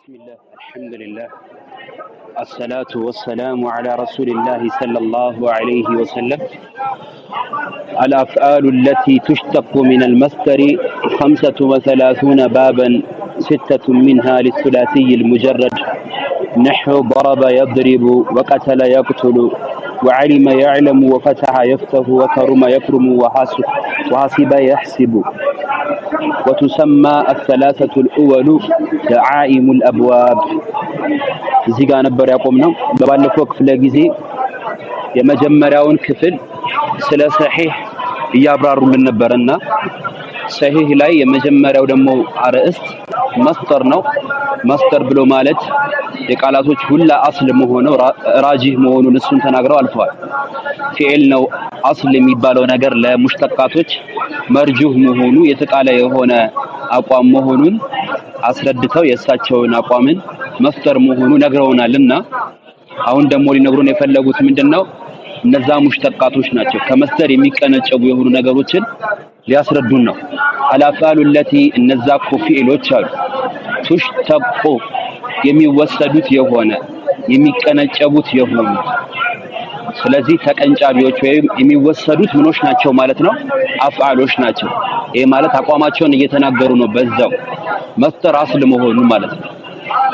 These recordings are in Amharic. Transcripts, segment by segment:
بسم الله الحمد لله الصلاة والسلام على رسول الله صلى الله عليه وسلم. الأفعال التي تشتق من المصدر 35 بابا، 6 منها للثلاثي المجرد، نحو ضرب يضرب، وقتل يقتل، وعلم يعلم، وفتح يفتح، وكرم يكرم، وحسب يحسب. وتسمى الثلاثة الأول دعائم الأبواب. እዚህ ጋር ነበር ያቆምነው። በባለፈው ክፍለ ጊዜ የመጀመሪያውን ክፍል ስለ ሰሒህ እያብራሩልን ነበርና ሰሒህ ላይ የመጀመሪያው ደግሞ አርዕስት መስደር ነው። መስደር ብሎ ማለት የቃላቶች ሁላ አስል መሆኑ ራጂህ መሆኑን እሱን ተናግረው አልፈዋል። ፊዕል ነው አስል የሚባለው ነገር ለሙሽተቃቶች መርጁህ መሆኑ የተቃለ የሆነ አቋም መሆኑን አስረድተው የእሳቸውን አቋምን መስደር መሆኑ ነግረውናልና አሁን ደግሞ ሊነግሩን የፈለጉት ምንድነው? እነዛ ሙሽተቃቶች ናቸው። ከመስደር የሚቀነጨቡ የሆኑ ነገሮችን ሊያስረዱን ነው። አልአፍዓሉ ለቲ እነዛ ፊዕሎች አሉ ቱሽተቁ የሚወሰዱት የሆነ የሚቀነጨቡት የሆኑ ስለዚህ ተቀንጫቢዎች ወይም የሚወሰዱት ምኖች ናቸው ማለት ነው፣ አፍዓሎች ናቸው። ይሄ ማለት አቋማቸውን እየተናገሩ ነው በዛው መስደር አስል መሆኑ ማለት ነው።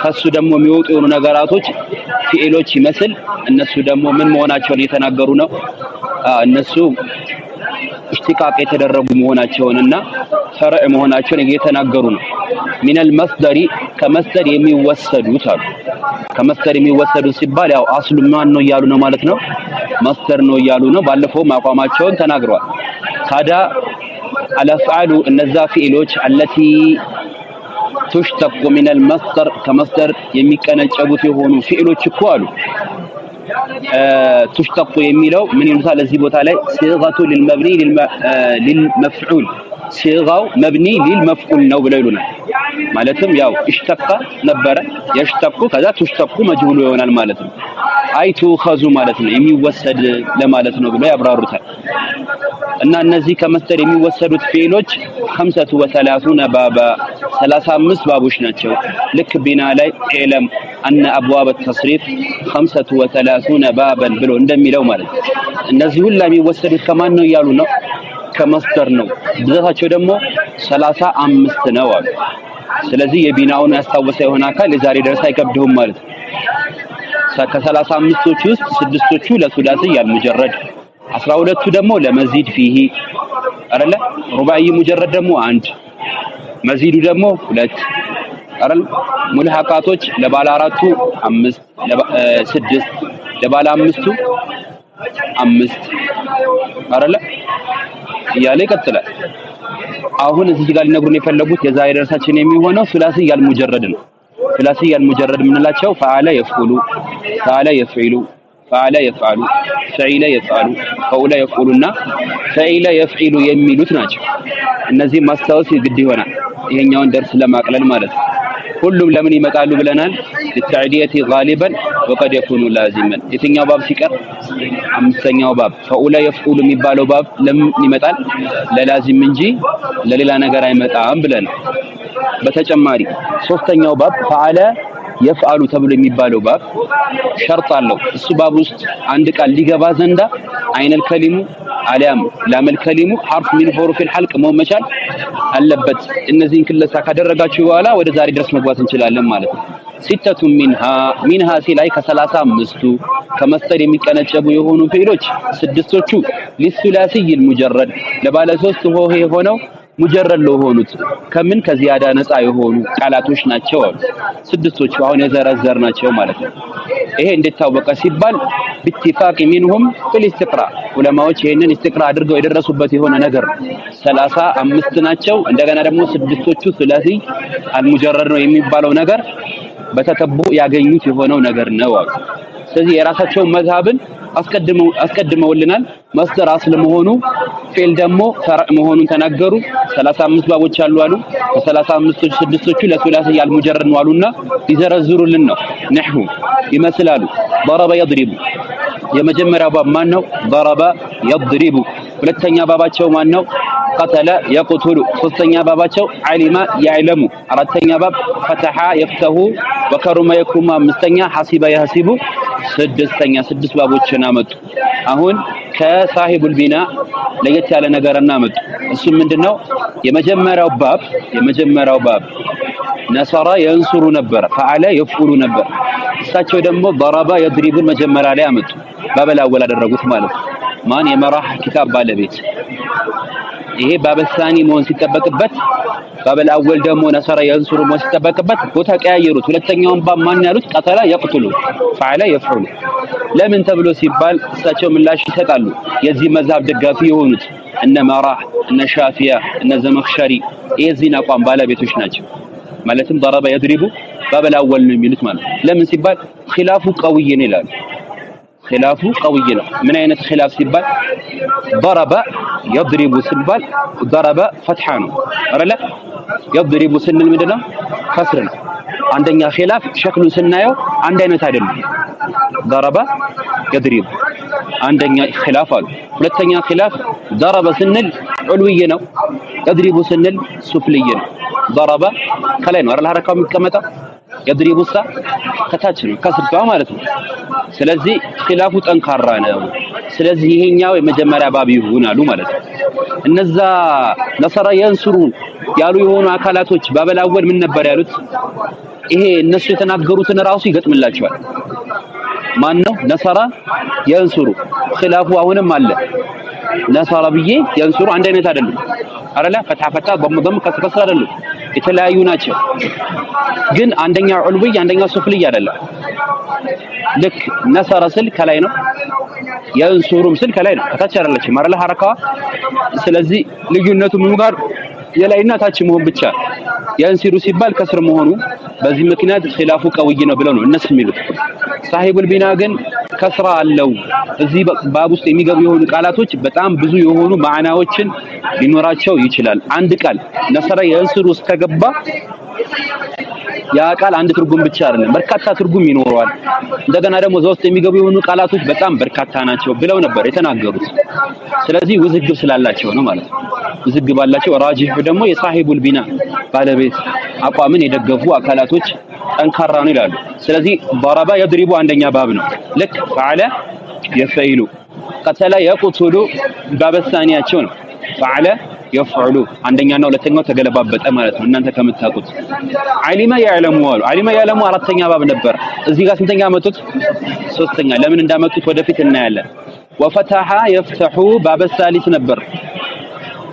ከሱ ደግሞ የሚወጡ የሆኑ ነገራቶች ፊዕሎች ይመስል እነሱ ደግሞ ምን መሆናቸውን እየተናገሩ ነው። እነሱ ኢሽቲቃቅ የተደረጉ መሆናቸውንና ፈርዕ መሆናቸውን እየተናገሩ ነው። ሚነል መስደሪ ከመስደር የሚወሰዱት አሉ። ከመስደር የሚወሰዱት ሲባል ያው አስሉ ማን ነው እያሉ ነው ማለት ነው፣ መስደር ነው እያሉ ነው። ባለፈው አቋማቸውን ተናግረዋል። ታዲያ አልአፍዓሉ እነዛ ፊዕሎች አለቲ ቱሽተቁ ሚነል መስደር ከመስደር የሚቀነጨቡት የሆኑ ፊዕሎች እኮ አሉ። ቱሽተቁ የሚለው ምን ይሉታል እዚህ ቦታ ላይ ሲጋቱ ሊልመብኒ ሊልመፍዑል ሲጋው መብኒ ሊልመፍዑል ነው ብለው ይሉናል። ማለትም ያው እሽተቃ ነበረ የሽተቁ ከዛ ቱሽተቁ መጅሁሉ ይሆናል ማለት ነው። አይቱ ኸዙ ማለት ነው የሚወሰድ ለማለት ነው ብለው ያብራሩታል። እና እነዚህ ከመስደር የሚወሰዱት ፊዕሎች 35 ባባ 35 ባቦች ናቸው። ልክ ቢና ላይ ኢለም አነ አብዋብ ተስሪፍ 35 ባባን ብሎ እንደሚለው ማለት ነው። እነዚህ ሁላ የሚወሰዱት ከማን ነው እያሉ ነው? ከመስደር ነው። ብዛታቸው ደግሞ 35 ነው አሉ። ስለዚህ የቢናውን ያስታወሰ የሆነ አካል የዛሬ ደርስ አይከብደውም ማለት ነው። ከ35ቶቹ ውስጥ 6ቶቹ ለሱላሲ ያልሙጀረድ 12ቱ ደግሞ ለመዚድ ፊሂ አይደለ? ሩባዒ ሙጀረድ ደግሞ 1 መዚዱ ደግሞ 2 አይደል? ሙልሐቃቶች ለባለ አራቱ 5 6 ለባለ አምስቱ 5 አይደለ? እያለ ይቀጥላል። አሁን እዚህ ጋር ሊነግሩን የፈለጉት የዛሬ ደርሳችን የሚሆነው ሱላሲ ያልሙጀረድ ነው። ሱላሲ ያልሙጀረድ የምንላቸው ፈዓለ የፍዑሉ፣ ፈዓለ የፍዒሉ፣ ፈዓለ የፍዓሉ፣ ፈዒለ የፍዓሉ፣ ፈዑለ የፍዑሉና ፈዒለ የፍዒሉ የሚሉት ናቸው። እነዚህ ማስታወስ ግድ ይሆናል ይሄኛውን ደርስ ለማቅለል ማለት ነው። ሁሉም ለምን ይመጣሉ ብለናል? ለተዕዲየቲ ጋሊበን ወቀድ የኩኑ ላዚመን። የትኛው ባብ ሲቀር? አምስተኛው ባብ ፈዑለ የፍዑሉ የሚባለው ባብ ለምን ይመጣል? ለላዚም እንጂ ለሌላ ነገር አይመጣም ብለን። በተጨማሪ ሶስተኛው ባብ ፈዓለ የፍዓሉ ተብሎ የሚባለው ባብ ሸርጥ አለው። እሱ ባብ ውስጥ አንድ ቃል ሊገባ ዘንዳ አይነል ከሊሙ አሊያም ላመል ከሊሙ ሐርፍ ሚን ሑሩፊል ሐልቅ መሆን መቻል አለበት። እነዚህን ክለሳ ካደረጋችሁ በኋላ ወደ ዛሬ ድረስ መግባት እንችላለን ማለት ነው። ሲተቱ ሚንሃ ሲላይ ከ35ቱ ከመስደር የሚቀነጨቡ የሆኑ ፊዕሎች 6ቶቹ ሊሱላሲይል ሙጀረድ ለባለ 3 ሆሄ የሆነው ሙጀረድ ለሆኑት ከምን ከዚያዳ ነፃ የሆኑ ቃላቶች ናቸው አሉ። 6ቶቹ አሁን የዘረዘርናቸው ማለት ነው። ይሄ እንድታወቀ ሲባል باتفاق منهم في الاستقراء ዑለማዎች ይሄንን ኢስቲቅራ አድርገው የደረሱበት የሆነ ነገር 35 ናቸው። እንደገና ደግሞ 6ቶቹ ሱላሲ አልሙጀረድ ነው የሚባለው ነገር በተተቡ ያገኙት የሆነው ነገር ነው አሉ። ስለዚህ የራሳቸው መዝሐብን አስቀድመውልናል። መስደር አስል መሆኑ ፊዕል ደግሞ ፈርዕ መሆኑን ተናገሩ። 35 ባቦች አሉ አሉ። ከ35ቶቹ 6ቶቹ ለሱላሲ ያልሙጀረድ ነው አሉና ይዘረዝሩልን ነው። ነህው ይመስላሉ። ضرب يضرب የመጀመሪያው ባብ ማን ነው? ضرب يضرب። ሁለተኛ ባባቸው ማን ነው? ቀተለ የቁቱሉ። ሶስተኛ ባባቸው ዓሊማ ያዕለሙ። አራተኛ ባብ ፈተሐ የፍተሁ ወከሩመ የክሩሙ አምስተኛ ሐሲበ የሐሲቡ ስድስተኛ ስድስት ባቦችን አመጡ አሁን ከሳሂቡል ቢና ለየት ያለ ነገር እናመጡ እሱ ምንድነው የመጀመሪያው ባብ ነሰራ የንሱሩ ነበር ፈዓለ የፍዑሉ ነበር እሳቸው ደግሞ ضرب يضربون መጀመሪያ ላይ አመጡ ባበላወል አደረጉት ማለት ማን የመራህ ኪታብ ባለቤት ይሄ ባበሳኒ መሆን ሲጠበቅበት ባበላወል ደግሞ ነሰራ የንሱሩ መሆን ሲጠበቅበት ቦታ ቀያየሩት ሁለተኛውን ባብ ማን ያሉት ቀተላ የቅትሉ ፈዓለ የፍዑሉ ለምን ተብሎ ሲባል እሳቸው ምላሽ ይሰጣሉ የዚህ መዝሐብ ደጋፊ የሆኑት እነ መራህ እነ ሻፊያ እነ ዘመኽሸሪ የዚህን አቋም ባለቤቶች ናቸው ማለትም ضرب يضرب ባበላወል ነው የሚሉት ማለት ለምን ሲባል ኺላፉ ቀውይ ነው ይላሉ ኺላፉ ቀውይ ነው ምን አይነት ኺላፍ ሲባል ضرب يضرب ሲባል ضرب فتح ነው አይደለ يضرب ስንል ምንድነው ከስር ነው አንደኛ ኺላፍ ሸክሉን ስናየው አንድ አይነት አይደለም ضرب يضرب አንደኛ ኺላፍ አሉ ሁለተኛ ኺላፍ ضرب ስንል ዑልውይ ነው يضرب ስንል ሱፍልይ ነው ضرب ከላይ ነው አይደል ሐረካው የሚቀመጠው يضرب ከታች ነው ከስርቷ ማለት ነው ስለዚህ ኺላፉ ጠንካራ ነው ስለዚህ ይሄኛው የመጀመሪያ ባብ ይሆናሉ ማለት ነው እነዛ ነሰራ የንሱሩ ያሉ የሆኑ አካላቶች ባበላወል ምን ነበር ያሉት ይሄ እነሱ የተናገሩትን ራሱ ይገጥምላቸዋል ማን ነው ነሰራ የንሱሩ ኺላፉ አሁንም አለ ነሰራ ብዬ የንሱሩ አንድ አይነት አይደለም አይደለ ፈታ በመደም ከስከስራ አይደለም የተለያዩ ናቸው ግን አንደኛው ዑልውይ አንደኛው ሱፍልይ አይደለም ልክ ነሰራ ስል ከላይ ነው የንሱሩም ስል ከላይ ነው ከታች አይደለችም አይደለ ሐረካዋ ስለዚህ ልዩነቱ ምን ጋር የላይና ታች መሆን ብቻ የንሲሩ ሲባል ከስር መሆኑ በዚህ ምክንያት ኺላፉ ቀውይ ነው ብለው ነው እነሱ የሚሉት ሳሂቡል ቢና ግን ከስራ አለው እዚህ ባብ ውስጥ የሚገቡ የሆኑ ቃላቶች በጣም ብዙ የሆኑ ማዕናዎችን ሊኖራቸው ይችላል አንድ ቃል ነሰራ የንሲሩ ውስጥ ከገባ ያ ቃል አንድ ትርጉም ብቻ አይደለም በርካታ ትርጉም ይኖረዋል እንደገና ደግሞ እዛ ውስጥ የሚገቡ የሆኑ ቃላቶች በጣም በርካታ ናቸው ብለው ነበር የተናገሩት ስለዚህ ውዝግብ ስላላቸው ነው ማለት ነው ውዝግብ አላቸው ራጂህ ደግሞ የሳሂቡል ቢና ባለቤት አቋምን የደገፉ አካላቶች ጠንካራ ነው ይላሉ ስለዚህ ضرب يضرب አንደኛ ባብ ነው ልክ ፈዓለ የፈይሉ ቀተለ የቁቱሉ ባበሳኒያቸው ነው ፈዓለ يفعሉ አንደኛና ሁለተኛው ተገለባበጠ ማለት ነው እናንተ ከምታውቁት ዓሊመ ያዕለሙ አሉ ዓሊመ ያዕለሙ አራተኛ ባብ ነበር እዚህ ጋር ስንተኛ አመጡት ሶስተኛ ለምን እንዳመጡት ወደፊት እናያለን ወፈታሐ يفتح ባብ ሳሊስ ነበር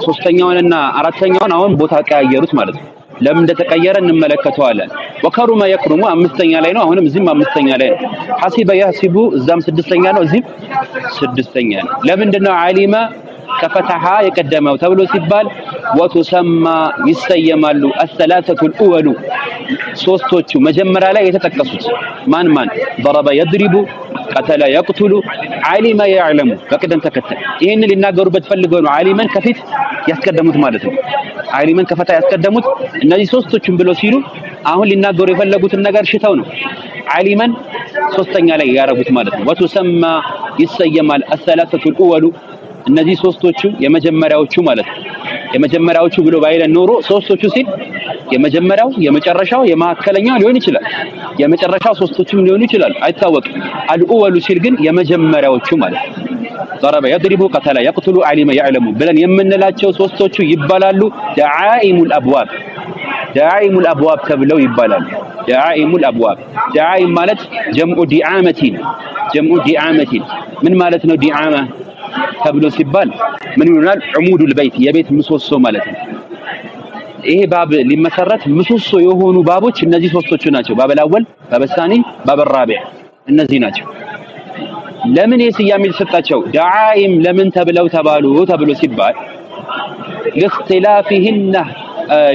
ሶስተኛውንና አራተኛውን አሁን ቦታ ቀያየሩት ማለት ነው ለምን እንደተቀየረ እንመለከተዋለን ወከሩመ የክሩሙ አምስተኛ ላይ ነው አሁንም እዚህም አምስተኛ ላይ ነው ሐሲበ የሐሲቡ እዛም ስድስተኛ ነው እዚህም ስድስተኛ ነው ለምንድነው ዓሊመ ከፈታሐ የቀደመው ተብሎ ሲባል ወቱሰማ ይሰየማሉ الثلاثه الاول ሶስቶቹ መጀመሪያ ላይ የተጠቀሱት ማን ضرب يضرب قتل يقتل علم يعلم በቅደም ተከተል ይሄን ሊናገሩበት ፈልገው ነው ዓሊመን ከፊት ያስቀደሙት ማለት ነው ዓሊመን ከፈታ ያስቀደሙት እነዚህ ሶስቶቹን ብለው ሲሉ አሁን ሊናገሩ የፈለጉትን ነገር ሽተው ነው ዓሊመን ሶስተኛ ላይ ያረጉት ማለት ነው ወቱሰማ ይሰየማል الثلاثه الاول እነዚህ ሶስቶቹ የመጀመሪያዎቹ ማለት ነው የመጀመሪያዎቹ ብሎ ባይለን ኖሮ ሶስቶቹ ሲል የመጀመሪያው የመጨረሻው የማከለኛው ሊሆን ይችላል የመጨረሻው ሶስቶቹም ሊሆኑ ይችላል አይታወቅም አልኡወሉ ሲል ግን የመጀመሪያዎቹ ማለት ነው ضرب يضرب قتل يقتل علم يعلم ብለን የምንላቸው ሶስቶቹ ይባላሉ دعائم الابواب ተብለው ይባላሉ دعائم الابواب دعائم ማለት جمع دعامة ምን ማለት ነው ዲዓማ ተብሎ ሲባል ምን ይሆናል ዑሙዱል በይት የቤት ምሰሶ ማለት ነው ይሄ ባብ ሊመሰረት ምሰሶ የሆኑ ባቦች እነዚህ ሶስቶቹ ናቸው ባበላወል ባበሳኒ ባበራቢዕ እነዚህ ናቸው ለምን የስያሜ ተሰጣቸው ዳዓኢም ለምን ተብለው ተባሉ ተብሎ ሲባል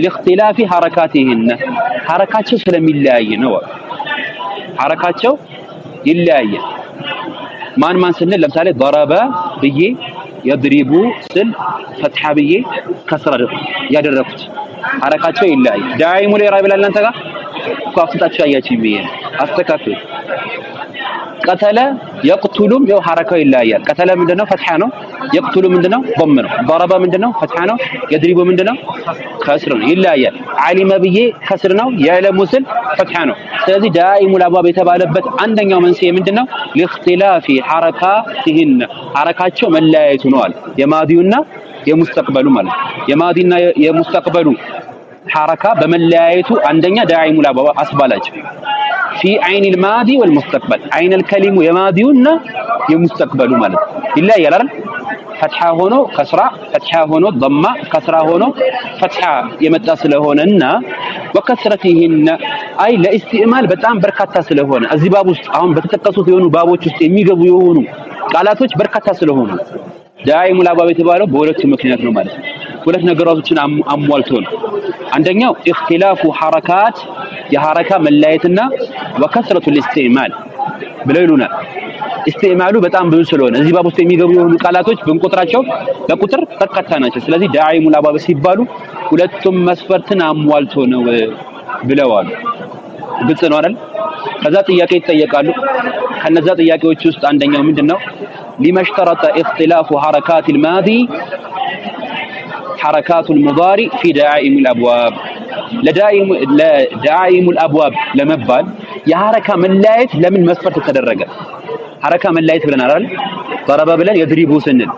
لاختلاف حركاتهن ሐረካቸው ስለሚለያይ ነው ሐረካቸው ይለያያል ማን ስንል ለምሳሌ ضرب ብዬ يضرب ስል ፈትሐ ብዬ ከስራ ያደረኩት ሐረካቸው ይለያያል ዳኢሙ ላይ ራይ ብላል አንተ ጋር ቋፍጣችሁ አያችሁ ብዬ አስተካክሉ ቀተለ የቅቱሉም ያው ሐረካው ይለያያል ቀተለ ምንድነው ፈትሐ ነው يقتل ምንድነው ضم ነው ضرب ምንድነው ፈትሐ ነው يضرب ምንድነው ከስር ነው ይለያያል علم ብዬ ከስር ነው يعلم ስል ፈትሐ ነው ስለዚህ ዳኢሙል አብዋብ የተባለበት አንደኛው መንስኤ ምንድነው لاختلاف حركاتهن ሐረካቸው መለያየቱ ነው አለ የማዲውና የሙስተቅበሉ ማለት የማዲና የሙስተቅበሉ ሐረካ በመለያየቱ አንደኛ ዳኢሙል አብዋብ አስባላቸው في عين الماضي والمستقبل عين الكلم የማዲውና የሙስተቅበሉ ማለት ይለያያል አይደል ፈትሐ ሆኖ ከስራ ፈትሐ ሆኖ ضማ ከስራ ሆኖ ፈትሐ የመጣ ስለሆነና ወከስረቲሂን አይ ለኢስቲዕማል በጣም በርካታ ስለሆነ እዚህ ባብ ውስጥ አሁን በተጠቀሱት የሆኑ ባቦች ውስጥ የሚገቡ የሆኑ ቃላቶች በርካታ ስለሆኑ ዳኢሙል አብዋብ የተባለው በሁለቱ ምክንያት ነው ማለት ነው ሁለት ነገራቶችን አሟልቶ ነው አንደኛው اختلاف حركات የሐረካ መለያየትና ወከስረቱ الاستعمال ብለው ይሉናል استعمالو በጣም ብዙ ስለሆነ እዚህ ባብ ውስጥ የሚገቡ የሆኑ ቃላቶች በእንቁጥራቸው በቁጥር በርካታ ናቸው ስለዚህ ዳኢሙል አብዋብ ሲባሉ ሁለቱም መስፈርትን አሟልቶ ነው ብለዋል ግልጽ ነው አይደል ከዛ ጥያቄ ይጠየቃሉ ከነዛ ጥያቄዎች ውስጥ አንደኛው ምንድነው لمشترط اختلاف حركات الماضي حركات المضارع في دائم الابواب لدائم الابواب ለመባል የሐረካ መለያየት ለምን መስፈርት ተደረገ ሐረካ መለያየት ብለን አይደል ضرب ብለን يضرب ስንል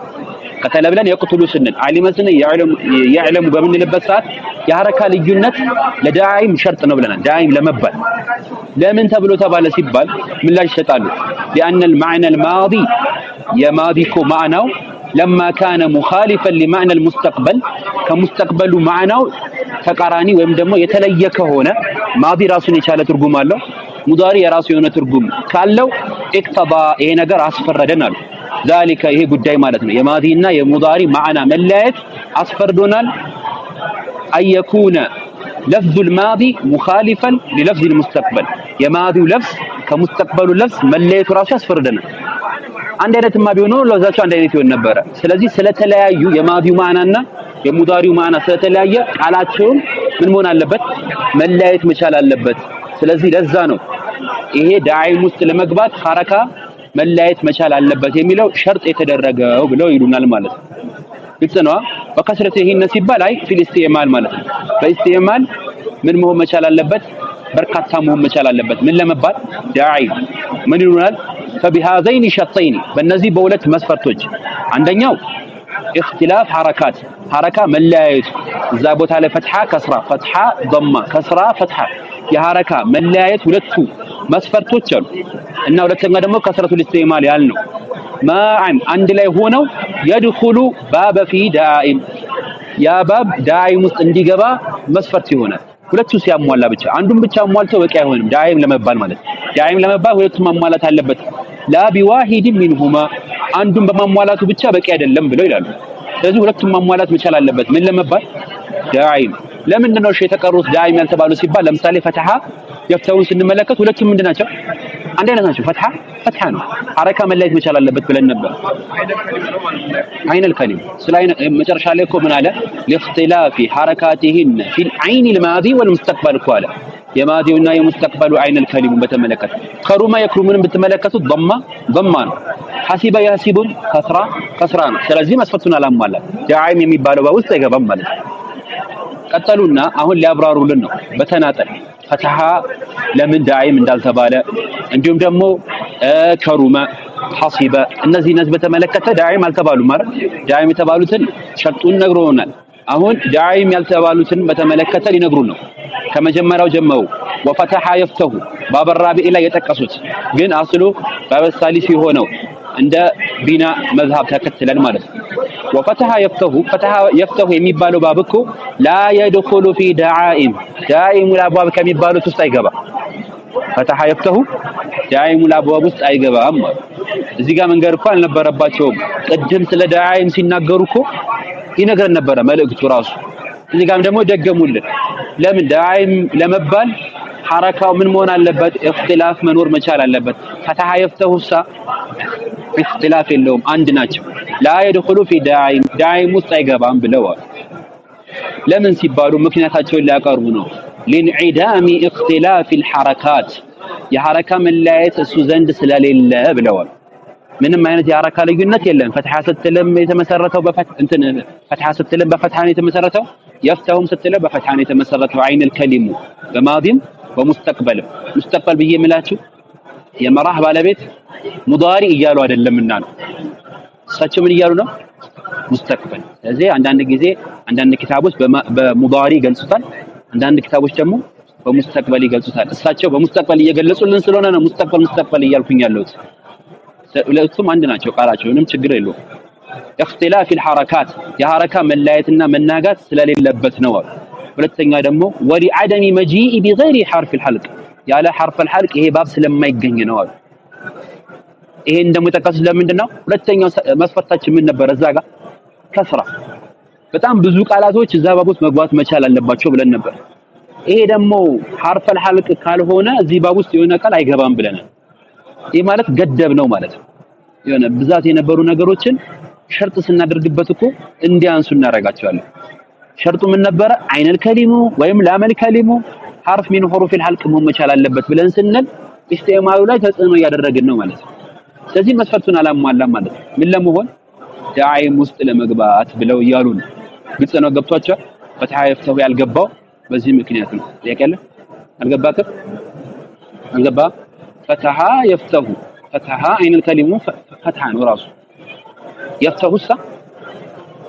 قتل ብለን يقتل ስንል علم ስንል يعلم በምንልበት ሰዓት የሐረካ ልዩነት ለዳኢም ሸርጥ ነው ብለናል ዳኢም ለመባል ለምን ተብሎ ተባለ ሲባል ምላሽ ይሰጣሉ لأن المعنى الماضي يماضيكو معناው لما كان مخالفا لمعنى المستقبل كمستقبل معناው ተቃራኒ ወይም ደግሞ የተለየ ከሆነ ማዲ ራሱን የቻለ ትርጉም አለው ሙዳሪ የራሱ የሆነ ትርጉም ካለው اقتضى ይሄ ነገር አስፈረደን አሉ ذلك ይሄ ጉዳይ ማለት ነው የማዲና የሙዳሪ ማዕና መለያየት አስፈርዶናል ايكون لفظ الماضي مخالفا للفظ المستقبل የማዲው ለፍዝ ከሙስተቅበሉ ለፍዝ መለያየቱ ራሱ አስፈርደናል አንድ አይነትማ ቢሆነው ለዛቸው አንድ አይነት ይሆን ነበር ስለዚህ ስለተለያዩ የማዲው ማዕናና የሙዳሪው ማዕና ስለተለያየ ቃላቸውን ምን መሆን አለበት መለያየት መቻል አለበት ስለዚህ ለዛ ነው ይሄ ዳኢም ውስጥ ለመግባት ሐረካ መለያየት መቻል አለበት የሚለው ሸርጥ የተደረገው ብለው ይሉናል ማለት ነው ግልጽ ነው በከስረቲሂን ሲባል አይ ፊል ኢስቲዕማል ማለት ነው በኢስቲዕማል ምን መሆን መቻል አለበት በርካታ መሆን መቻል አለበት ምን ለመባል ዳኢም ምን ይሉናል فبهذين شرطين በእነዚህ በሁለት መስፈርቶች አንደኛው اختلاف حركات حركه መለያየት እዛ ቦታ ላይ ፈትሐ ከስራ ፈትሐ ضማ ከስራ ፈትሐ የሐረካ መለያየት ሁለቱ መስፈርቶች አሉ እና ሁለተኛ ደግሞ ከስረቱ الاستعمال ያልነው ማዓን አንድ ላይ ሆነው يدخل باب في دائم ያ ባብ ዳኢም ውስጥ እንዲገባ መስፈርት ይሆናል ሁለቱ ሲያሟላ ብቻ አንዱን ብቻ አሟልተው በቂ አይሆንም ዳኢም ለመባል ማለት ዳኢም ለመባል ሁለቱም ማሟላት አለበት ላ ቢዋሂድ منهما አንዱን በማሟላቱ ብቻ በቂ አይደለም ብለው ይላሉ ስለዚህ ሁለቱም ማሟላት መቻል አለበት ምን ለመባል ዳኢም ለምን ነው የተቀሩት ዳኢም ያልተባሉ ሲባል ለምሳሌ ፈትሐ የፍተውን ስንመለከት ሁለቱም ምንድናቸው አንድ አይነት ናቸው ፈትሐ ነው ሐረካ መለያየት መቻል አለበት ብለን ነበር አይን الكلم ስላይነ መጨረሻ ላይ እኮ ምን አለ لاختلاف حركاتهن في العين الماضي والمستقبل قال የማዲውና የሙስተቅበሉ አይን الكلم በተመለከተ ከሩማ የክሩምን በተመለከቱት ضማ ነው ሐሲበ ያሲቡን ከስራ ነው ስለዚህ መስፈርቱን አላሟላ ዳኢም የሚባለው ውስጥ አይገባም ማለት ቀጠሉና አሁን ሊያብራሩልን ነው በተናጠል ፈትሐ ለምን ዳኢም እንዳልተባለ እንዲሁም ደግሞ ከሩማ ሐሲበ እነዚህ በተመለከተ ዳኢም አልተባሉ ማለት ዳኢም የተባሉትን ሸርጡን ነግሮናል አሁን ዳኢም ያልተባሉትን በተመለከተ ሊነግሩን ነው ከመጀመሪያው ጀመው ወፈተሐ يفتح ባብ الرابع ላይ የጠቀሱት ግን አስሉ ባብ الثالث ሆነው እንደ ቢና መዝሐብ ተከትለን ማለት ነው وفتح يفتح የሚባለው ባብ እኮ لا يدخل في دائم الابواب ከሚባሉት ውስጥ አይገባ فتح يفتح دائم الابواب ውስጥ አይገባም እዚህ ጋር መንገር እኮ አልነበረባቸውም ቅድም ስለ ዳኢም ሲናገሩ እኮ ይነገር ነበር መልእክቱ ራሱ እዚህ ጋርም ደግሞ ደገሙልን ለምን ዳኢም ለመባል ሐረካው ምን መሆን አለበት اختلاف መኖር መቻል አለበት فتح يفتح اختلاف የለውም አንድ ናቸው لا يدخل في دائم ውስጥ አይገባም ብለዋል ለምን ሲባሉ ምክንያታቸውን ሊያቀርቡ ነው لانعدام اختلاف الحركات የሐረካ መለያየት እሱ ዘንድ ስለሌለ ብለዋል ምንም አይነት የሐረካ ልዩነት የለም። ፈትሐ ስትልም የተመሰረተው ፈትሐ ስትልም በፈትሐ ነው የተመሰረተው። የፍተሁም ስትልም በፈትሐ ነው የተመሰረተው። አይነል ከሊሙ በማዲም በሙስተቅበልም ሙስተቅበል ብዬ የምላችሁ የመራህ ባለቤት ሙዳሪ እያሉ አይደለምና ነው። እሳቸው ምን እያሉ ነው? ሙስተቅበል። ስለዚህ አንዳንድ ጊዜ አንዳንድ ኪታቦች በሙዳሪ ይገልጹታል፣ አንዳንድ ኪታቦች ደግሞ በሙስተቅበል ይገልጹታል። እሳቸው በሙስተቅበል እየገለጹልን ስለሆነ ነው ሙስተቅበል እያልኩኝ ያለሁት። ሁለቱም አንድ ናቸው ቃላቸው፣ ምንም ችግር የለውም። اختلاف الحركات የሐረካ መለያየትና መናጋት ስለሌለበት ነው። ሁለተኛ ደግሞ ولعدم مجيء بغير حرف الحلق ያለ حرف الحلق ይሄ ባብ ስለማይገኝ ነው። ይሄ እንደምጠቀስ ለምንድን ነው? ሁለተኛው መስፈርታችን ምን ነበር? እዛ ጋር ከስራ በጣም ብዙ ቃላቶች እዛ ባብ ውስጥ መግባት መቻል አለባቸው ብለን ነበር። ይሄ ደግሞ حرف الحلق ካልሆነ እዚህ ባብ ውስጥ የሆነ ቃል አይገባም ብለናል። ይሄ ማለት ገደብ ነው ማለት ነው። የሆነ ብዛት የነበሩ ነገሮችን ሸርጥ ስናደርግበት እኮ እንዲያንሱ እናረጋቸዋለን። ሸርጡ ምን ነበረ? አይነል ከሊሙ ወይም ላመል ከሊሙ حرف من حروف الحلق መሆን መቻል አለበት ብለን ስንል ኢስቲማሉ ላይ ተጽዕኖ እያደረግን ነው ማለት ነው። ስለዚህ መስፈርቱን አላሟላም ማለት ነው። ምን ለመሆን ዳዒም ውስጥ ለመግባት ብለው እያሉ ነው። ግልጽ ነው? ገብቷቸዋል? ፈትሐ የፍተሁ ያልገባው በዚህ ምክንያት ነው። ጥያቄ አለ? አልገባክም? አልገባ ፈትሐ የፍተሁ ፈትሐ አይነል ከሊሙ ፈትሐ ነው ራሱ የፍተሁሳ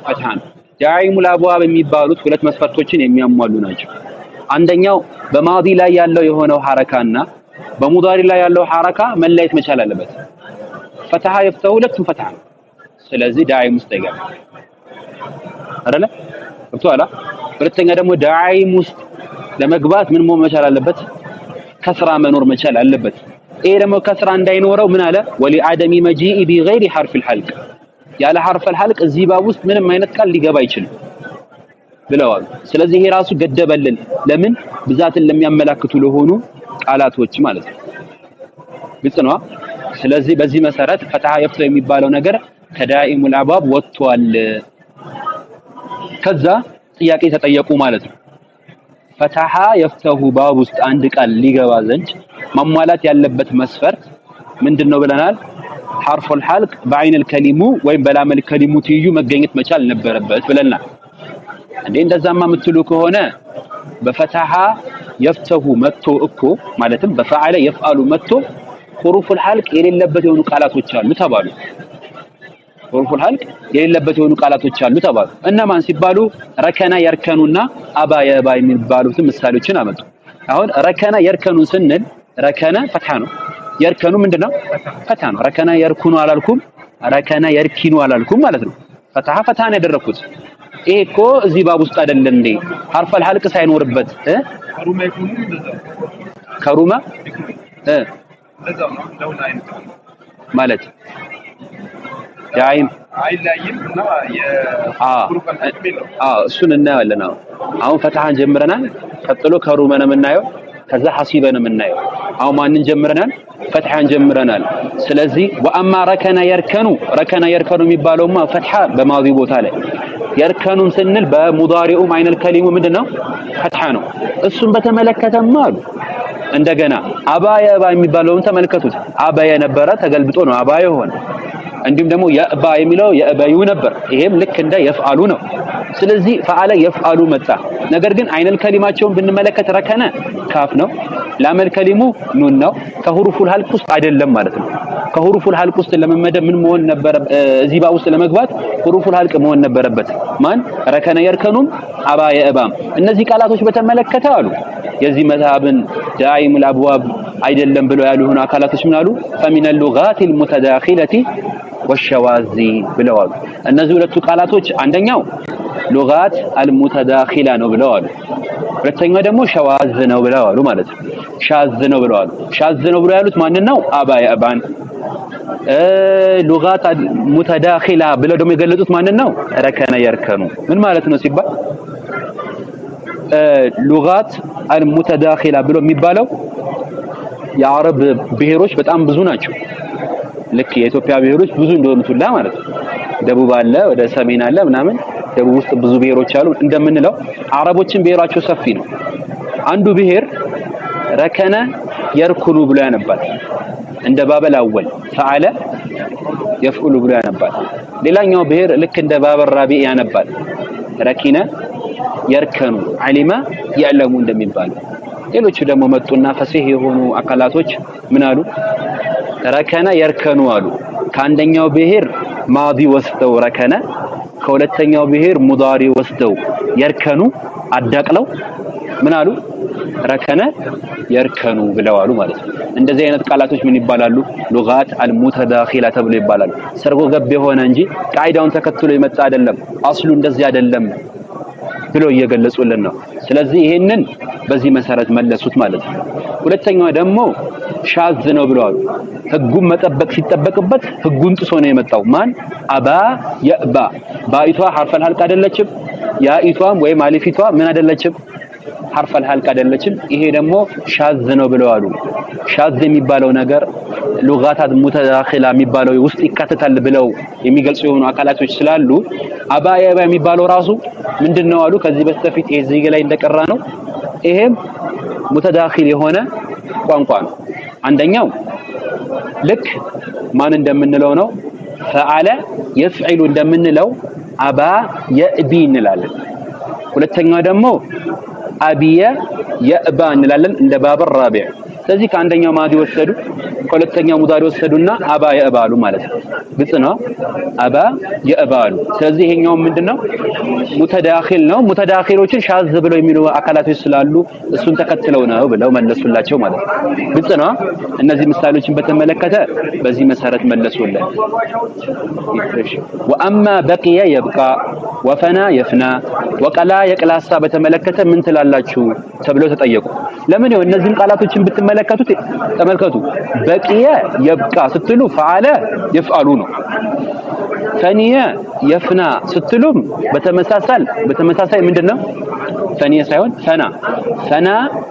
ፈትሐ ነው። ዳዒሙል አብዋብ የሚባሉት ሁለት መስፈርቶችን የሚያሟሉ ናቸው። አንደኛው በማዲ ላይ ያለው የሆነው ሐረካና በሙዳሪ ላይ ያለው ሐረካ መለየት መቻል አለበት። ፈትሐ የፍተሁ ሁለቱም ፈትሐ ነው። ስለዚህ ዳዒም ውስጥ አይገባም አይደለ? ገብቶሃል? ሁለተኛ ደግሞ ዳዒም ውስጥ ለመግባት ምን መሆን መቻል አለበት? ከስራ መኖር መቻል አለበት። ይሄ ደግሞ ከስራ እንዳይኖረው ምን አለ? ወሊዐደሚ መጂኢ ቢገይሪ ሐርፊል ሐልቅ ያለ ሐርፈል ሐልቅ እዚህ ባብ ውስጥ ምንም አይነት ቃል ሊገባ አይችልም ብለዋል። ስለዚህ ይሄ ራሱ ገደበልን። ለምን? ብዛትን ለሚያመላክቱ ለሆኑ ቃላቶች ማለት ነው። ግልጽ ነው። ስለዚህ በዚህ መሰረት ፈትሐ የፍተሁ የሚባለው ነገር ከዳኢሙል አብዋብ ወጥቷል። ከዛ ጥያቄ ተጠየቁ ማለት ነው። ፈትሐ የፍተሁ ባብ ውስጥ አንድ ቃል ሊገባ ዘንድ ማሟላት ያለበት መስፈርት ምንድነው ብለናል? ሐርፉል ሐልቅ በዐይነል ከሊሙ ወይም በላመል ከሊሙ ትይዩ መገኘት መቻል ነበረበት ብለናል። እንዴ እንደዛማ የምትሉ ከሆነ በፈትሐ የፍተሁ መጥቶ እኮ ማለትም በፈዓለ የፍዓሉ መጥቶ ሁሩፉል ሐልቅ የሌለበት የሆኑ ቃላቶች አሉ ተባሉ። ሁሩፉል ሐልቅ የሌለበት የሆኑ ቃላቶች አሉ ተባሉ። እነማን ሲባሉ ረከና የርከኑና አባ የባ የሚባሉትን ምሳሌዎችን አመጡ። አሁን ረከና የርከኑን ስንል ረከነ ፈትሐ ነው። የርከኑ ምንድነው? ፈትሐ ነው። ረከና የርኩኑ አላልኩም፣ ረከና የርኪኑ አላልኩም ማለት ነው። ፈትሐ ነው ያደረኩት። ይሄ እኮ እዚህ ባብ ውስጥ አይደለም እንዴ? ሐርፈል ሐልቅ ሳይኖርበት ከሩማ ማለት ዳይም አይላይምና እሱን እናያለን። አሁን ፈትሐን ጀምረናል። ቀጥሎ ከሩማ ነው የምናየው። ከዛ ሐሲበ ነው የምናየው። አሁን ማንን ጀምረናል? ፈትሐን ጀምረናል። ስለዚህ ወአማ ረከና የርከኑ የሚባለውማ ፈትሐ በማዲ ቦታ ላይ የርከኑን ስንል በሙዳሪኡም አይነል ከሊሙ ምንድነው? ፈትሐ ነው። እሱን በተመለከተማ አሉ እንደገና አባየ ባ የሚባለውን ተመልከቱት። አባየ ነበረ ተገልብጦ ነው አባየ ሆነ። እንዲሁም ደግሞ የእባ የሚለው የእበዩ ነበር። ይሄም ልክ እንደ የፍዓሉ ነው። ስለዚህ ፈዓለ የፍዓሉ መጣ። ነገር ግን አይነል ከሊማቸውን ብንመለከት ረከነ ካፍ ነው፣ ላመል ከሊሙ ኑን ነው። ከሁሩፉል ሐልቅ ውስጥ አይደለም ማለት ነው። ከሁሩፉል ሐልቅ ውስጥ ለመመደብ ምን መሆን ነበረ? እዚህ ባ ውስጥ ለመግባት ሁሩፉል ሐልቅ መሆን ነበረበት። ማን? ረከነ የርከኑም አባ የእባም። እነዚህ ቃላቶች በተመለከተ አሉ የዚህ መዝሐብን ዳኢሙል አብዋብ አይደለም ብለው ያሉ ሆነ አካላቶች ምን አሉ? ፈሚነል ሉጋቲል ሙተዳኺለቲ ወሸዋዚ ብለዋል። እነዚህ ሁለቱ ቃላቶች አንደኛው ሉጋት አልሙተዳኺላ ነው ብለዋል። ሁለተኛው ደግሞ ሸዋዝ ነው ብለዋል ማለት ነው። ሻዝ ነው ብለዋል። ሻዝ ነው ብለው ያሉት ማንን ነው? አባ የእባን። ሉጋት ሙተዳኺላ ብለው ደግሞ የገለጹት ማንን ነው? ረከነ የርከኑ። ምን ማለት ነው ሲባል ሉጋት አልሙተዳኺላ ብሎ የሚባለው የአረብ ብሔሮች በጣም ብዙ ናቸው። ልክ የኢትዮጵያ ብሔሮች ብዙ እንደሆኑት ሁላ ማለት ነው። ደቡብ አለ፣ ወደ ሰሜን አለ ምናምን። ደቡብ ውስጥ ብዙ ብሔሮች አሉ እንደምንለው አረቦችን ብሔራቸው ሰፊ ነው። አንዱ ብሔር ረከነ የርኩኑ ብሎ ያነባል። እንደ ባበል አወል ፈዓለ يفعل ብሎ ያነባል ሌላኛው ብሔር ልክ እንደ ባበር ራቢዕ ያነባል ረኪነ የርከኑ ዓሊማ ያዕለሙ እንደሚባል ሌሎቹ ደግሞ መጡና ፈሲህ የሆኑ አካላቶች ምን አሉ ረከነ የርከኑ አሉ ከአንደኛው ብሔር ማዲ ወስደው ረከነ ከሁለተኛው ብሔር ሙዳሪ ወስደው የርከኑ አዳቅለው ምን አሉ ረከነ የርከኑ ብለዋሉ ማለት ነው እንደዚህ አይነት ቃላቶች ምን ይባላሉ ሉጋት አልሙተዳኺላ ተብሎ ይባላሉ ሰርጎ ገብ የሆነ እንጂ ቃይዳውን ተከትሎ የመጣ አይደለም አስሉ እንደዚህ አይደለም ብሎ እየገለጹልን ነው ስለዚህ ይሄንን በዚህ መሰረት መለሱት ማለት ነው ሁለተኛው ደግሞ ሻዝ ነው ብለዋል ህጉን መጠበቅ ሲጠበቅበት ህጉን ጥሶ ነው የመጣው ማን አባ የባ ባይቷ ሐርፍ አልሐልቅ አይደለችም ያኢቷም ወይ ማሊፊቷ ምን አይደለችም ሐርፍ አልሐልቅ አይደለችም ይሄ ደግሞ ሻዝ ነው ብለዋል ሻዝ የሚባለው ነገር ሉጋታት ሙተዳኺላ የሚባለው ውስጥ ይካተታል ብለው የሚገልጹ የሆኑ አካላቶች ስላሉ አባ የባ የሚባለው ራሱ ምንድነው አሉ ከዚህ በስተፊት እዚህ ላይ እንደቀራ ነው ይሄም ሙተዳኺል የሆነ ቋንቋ ነው አንደኛው ልክ ማን እንደምንለው ነው ፈዓለ يفعل እንደምንለው አባ የእቢ እንላለን ሁለተኛው ደግሞ አቢየ የእባ እንላለን እንደ ባበር ራቢዕ ስለዚህ ከአንደኛው ማዲ ወሰዱ ከሁለተኛው ሙዳሪ ወሰዱና አባ የእባሉ ማለት ነው ግልጽ ነው አባ የእባሉ ስለዚህ ይሄኛው ምንድነው ሙተዳኺል ነው ሙተዳኺሎችን ሻዝ ብለው የሚሉ አካላቶች ስላሉ እሱን ተከትለው ነው ብለው መለሱላቸው ማለት ነው ግልጽ ነው እነዚህ ምሳሌዎችን በተመለከተ በዚህ መሰረት መለሱልን ወአማ በቂየ የብቃ ወፈና የፍና ወቀላ የቅላሳ በተመለከተ ምን ትላላችሁ ተብለው ተጠየቁ ለምን ነው እነዚህን ቃላቶችን ብትመለከቱት ተመልከቱ በቂየ የብቃ ስትሉ ፈዓለ يفعሉ ነው ፈኒየ የፍና ስትሉም በተመሳሳይ ምንድነው ፈኒየ ሳይሆን ፈና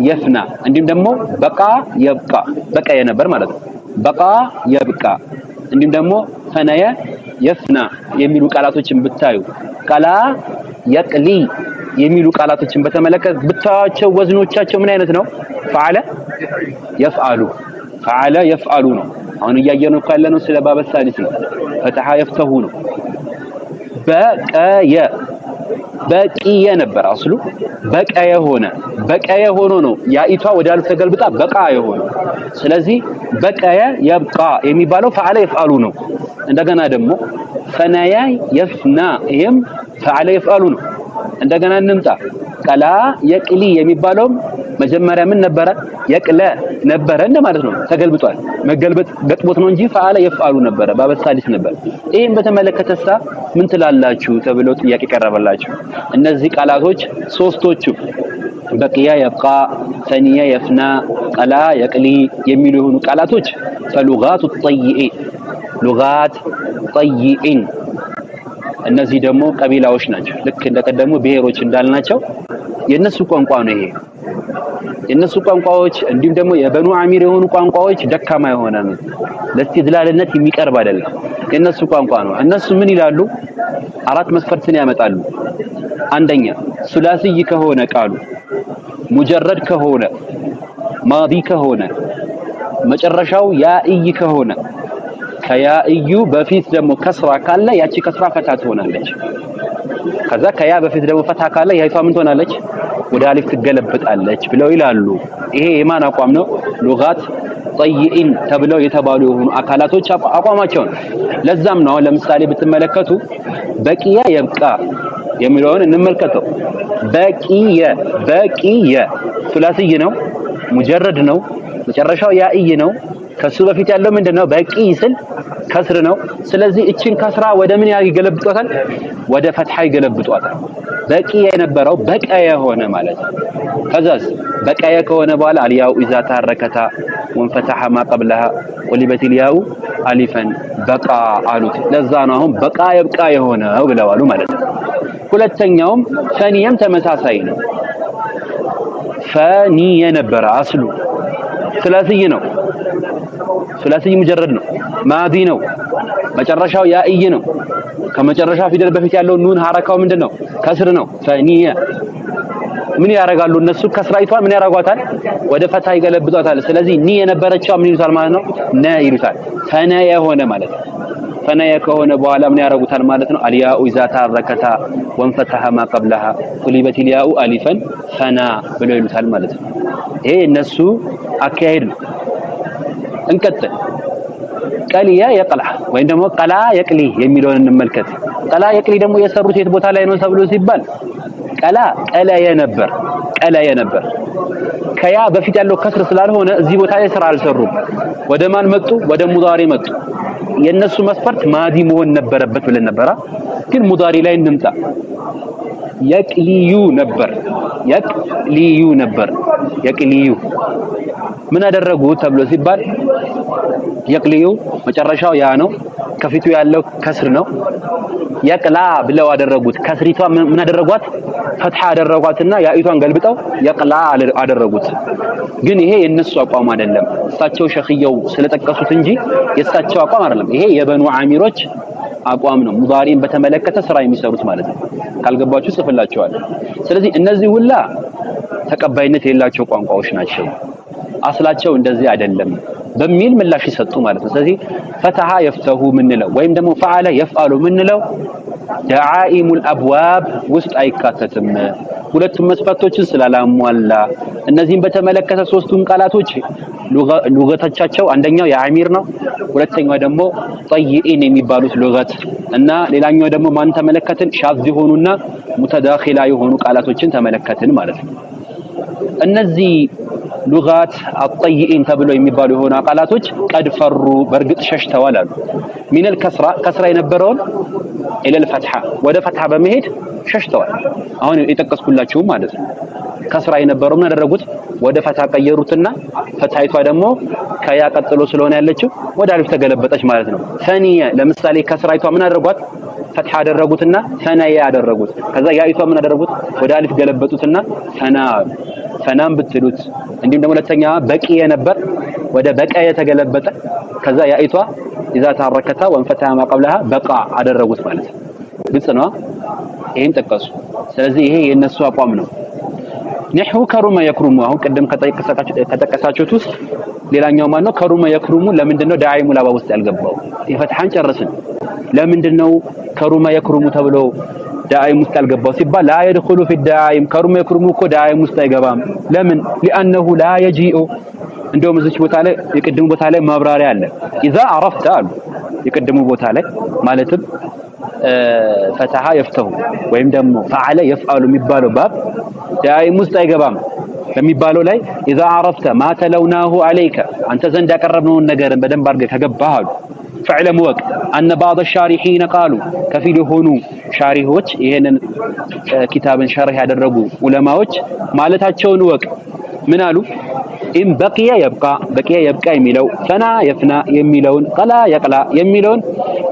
የፍና እንዲሁም ደግሞ በቃ የብቃ በቃ የነበር ማለት ነው በቃ የብቃ እንዲሁም ደግሞ ፈነየ የፍና የሚሉ ቃላቶችን ብታዩ ቀላ የቅሊ የሚሉ ቃላቶችን በተመለከተ ብታያቸው ወዝኖቻቸው ምን አይነት ነው ፈዓለ يفعሉ ነው አሁን እያየነው ካለነው ስለ ባበ ሳሊስ ነው ፈተሐ يفتح ነው በቂየ ነበር አስሉ በቀየ ሆኖ ነው ያኢቷ ወዳል ተገልብጣ በቃ የሆነ ስለዚህ በቀየ የብቃ የሚባለው ፈዓለ يفعሉ ነው እንደገና ደግሞ ፈናያ የፍና ይሄም ፈዓለ يفعሉ ነው እንደገና እንምጣ ቀላ የቅሊ የሚባለው መጀመሪያ ምን ነበረ የቅለ ነበረ እንደማለት ነው ተገልብጧል መገልበጥ ገጥቦት ነው እንጂ ፈዓለ يفعሉ ነበረ ባበሳሊስ ነበር ይሄን በተመለከተሳ ምን ትላላችሁ ተብሎ ጥያቄ ቀረበላችሁ እነዚህ ቃላቶች ሶስቶቹ በቂያ የብቃ ፈኒያ የፍና ቀላ የቅሊ የሚሉ የሆኑ ቃላቶች ፈሉጋቱ ጠይኢን እነዚህ ደግሞ ቀቢላዎች ናቸው ልክ እንደቀደሙ ብሔሮች እንዳልናቸው የነሱ ቋንቋ ነው ይሄ የነሱ ቋንቋዎች እንዲሁም ደግሞ የበኑ አሚር የሆኑ ቋንቋዎች ደካማ የሆነ ነው ለስትድላልነት የሚቀርብ አይደለም የነሱ ቋንቋ ነው እነሱ ምን ይላሉ አራት መስፈርትን ያመጣሉ አንደኛ ሱላሲ ከሆነ ቃሉ ሙጀረድ ከሆነ ማዲ ከሆነ መጨረሻው ያኢ ከሆነ ከያኢዩ በፊት ደግሞ ከስራ ካለ ያቺ ከስራ ፈታ ትሆናለች ከዛ ከያ በፊት ደግሞ ፈታ ካለ ያይቷ ምን ትሆናለች ወደ አሊፍ ትገለበጣለች ብለው ይላሉ ይሄ የማን አቋም ነው ሉጋት ጠይኢን ተብለው የተባሉ የሆኑ አካላቶች አቋማቸው ነው ለዛም ነው ለምሳሌ ብትመለከቱ በቂያ የብቃ የሚለውን እንመልከተው በቂየ ሱላሲ ነው ሙጀረድ ነው መጨረሻው ያኢ ነው ከሱ በፊት ያለው ምንድነው በቂ ይስል ከስር ነው ስለዚህ እቺን ከስራ ወደ ምን ያገለብጧታል ወደ ፈትሐ ይገለብጧታል በቂ የነበረው በቀየ ሆነ ማለት ከዛስ በቀየ ከሆነ በኋላ አልያው ኢዛ ታረከታ ወንፈተሐ ما قبلها ولبت الياء الفا بقى አሉት ለዛ ነው አሁን በቃ የብቃ የሆነው ብለዋሉ ማለት ነው ሁለተኛውም ፈኒየም ተመሳሳይ ነው ፈኒየ ነበር አስሉ ثلاثي ነው ثلاثي ሙጀረድ ነው ማዲ ነው መጨረሻው ያኢ ነው ከመጨረሻው ፊደል በፊት ያለው ኑን ሐረካው ምንድነው ከስር ነው ፈኒየ ምን ያረጋሉ እነሱ ከስራይቷን ምን ያረጋታል ወደ ፈታ ይገለብጧታል ስለዚህ ኒ የነበረችው ምን ይሉታል ማለት ነው ነ ይሉታል ፈነየ ሆነ ማለት ነው። ፈነየ ከሆነ በኋላ ምን ያደርጉታል ማለት ነው? አልያኡ ኢዛ ተሐረከታ ወንፈተሐ ማ ቀብለሃ ቁሊበት አልያኡ አሊፈን ፈና ብለው ይሉታል ማለት ነው። ይሄ እነሱ አካሄድ ነው። እንቀጥል። ቀልየ የቅላ ወይም ደግሞ ቀላ የቅሊ የሚለውን እንመልከት። ቀላ የቅሊ ደግሞ የሰሩት የት ቦታ ላይ ነው ተብሎ ሲባል ቀላ ቀለየ ነበር። ከያ በፊት ያለው ከስር ስላልሆነ እዚህ ቦታ ላይ ስራ አልሰሩም። ወደ ማን መጡ? ወደ ሙዳሪ መጡ። የነሱ መስፈርት ማዲ መሆን ነበረበት ብለን ነበር። ግን ሙዳሪ ላይ እንምጣ። የቅሊዩ ነበር። የቅሊዩ ምን አደረጉ ተብሎ ሲባል የቅሊዩ መጨረሻው ያ ነው፣ ከፊቱ ያለው ከስር ነው። የቅላ ብለው አደረጉት። ከስሪቷ ምን አደረጓት? ፈትሐ አደረጓትና ያኢቷን ገልብጠው የቅላ አደረጉት። ግን ይሄ የነሱ አቋም አይደለም። እሳቸው ሸኽየው ስለጠቀሱት እንጂ የእሳቸው አቋም አይደለም። ይሄ የበኑ አሚሮች አቋም ነው። ሙዳሪን በተመለከተ ስራ የሚሰሩት ማለት ነው። ካልገባችሁ ጽፍላችኋል። ስለዚህ እነዚህ ሁላ ተቀባይነት የሌላቸው ቋንቋዎች ናቸው። አስላቸው እንደዚህ አይደለም በሚል ምላሽ ይሰጡ ማለት ነው። ስለዚህ ፈተሐ የፍተሁ ምንለው ወይም ደግሞ ፈዓለ የፍዓሉ ምንለው ደዓኢሙል አብዋብ ውስጥ አይካተትም። ሁለቱም መስፈርቶችን ስላላሟላ እነዚህን በተመለከተ ሶስቱን ቃላቶች ሉገቶቻቸው አንደኛው የአሚር ነው፣ ሁለተኛው ደግሞ ጠይኢን የሚባሉት ሉገት እና ሌላኛው ደግሞ ማን ተመለከትን? ሻዝ የሆኑና ሙተዳኺላ የሆኑ ቃላቶችን ተመለከትን ማለት ነው። እነዚህ ሉጋት አጠይኢን ተብሎ የሚባሉ የሆኑ ቃላቶች ቀድ ፈሩ በእርግጥ ሸሽተዋል አሉ። ሚነል ከስራ የነበረውን ኢለል ፈትሐ ወደ ፈትሐ በመሄድ ሸሽተዋል። አሁን የጠቀስኩላችሁ ማለት ነው። ከስራ የነበረው ምን አደረጉት? ወደ ፈትሐ ቀየሩትና ፈትሐይቷ ደግሞ ከያ ቀጥሎ ስለሆነ ያለችው ወደ አሊፍ ተገለበጠች ማለት ነው። ሰኒየ ለምሳሌ ከስራይቷ ምን አደረጓት? ፈትሐ አደረጉትና ሰነየ አደረጉት። ከዛ ያኢቷ ምን አደረጉት? ወደ አሊፍ ገለበጡትና ፈናም ብትሉት እንዲሁም ደግሞ ሁለተኛ በቂየ ነበር ወደ በቀየ ተገለበጠ። ከዛ ያኢቷ ኢዛ ተሐረከታ ወንፈተሐ ማ ቀብለሃ በቃ አደረጉት ማለት ነው። ግልጽ ነው። ይሄን ጠቀሱ። ስለዚህ ይሄ የነሱ አቋም ነው። ነህው ከሩመ የክሩሙ አሁን ቅድም ከጠቀሳችሁት ውስጥ ሌላኛው ማን ነው? ከሩመ የክሩሙ ለምንድነው ዳዒሙል አባብ ውስጥ ያልገባው? የፈትሐን ጨረስን። ለምንድነው ከሩመ የክሩሙ ተብሎ ዳዒም ውስጥ ያልገባው ሲባል ላ የድኹሉ ፊ ዳዒም ከሩመ የክሩሙ እኮ ዳዒም ውስጥ አይገባም። ለምን? ሊአነሁ ላ የጂኡ እንደውም እዚህ ቦታ ላይ የቅድሙ ቦታ ላይ ማብራሪያ አለ። ኢዛ አረፍተ አሉ የቅድሙ ቦታ ላይ ማለትም ፈተሐ የፍተሁ ወይም ደግሞ ፈዓለ የፍዓሉ የሚባለው ባብ ዳዒም ውስጥ አይገባም በሚባለው ላይ ኢዛ አረፍተ ማ ተለውናሁ አለይከ አንተ ዘንድ ያቀረብነውን ነገርን በደንብ አድርገህ ከገባህ አሉ ፈዕለም ወቅ አነ ባዕድ ሻሪሒነ ቃሉ ከፊል የሆኑ ሻሪሖች ይሄንን ኪታብን ሸርህ ያደረጉ ዑለማዎች ማለታቸውን ወቅ ምን አሉ? ኢን በቂየ የብቃ የሚለው ፈና የፍና የሚለውን ቀላ የቅላ የሚለውን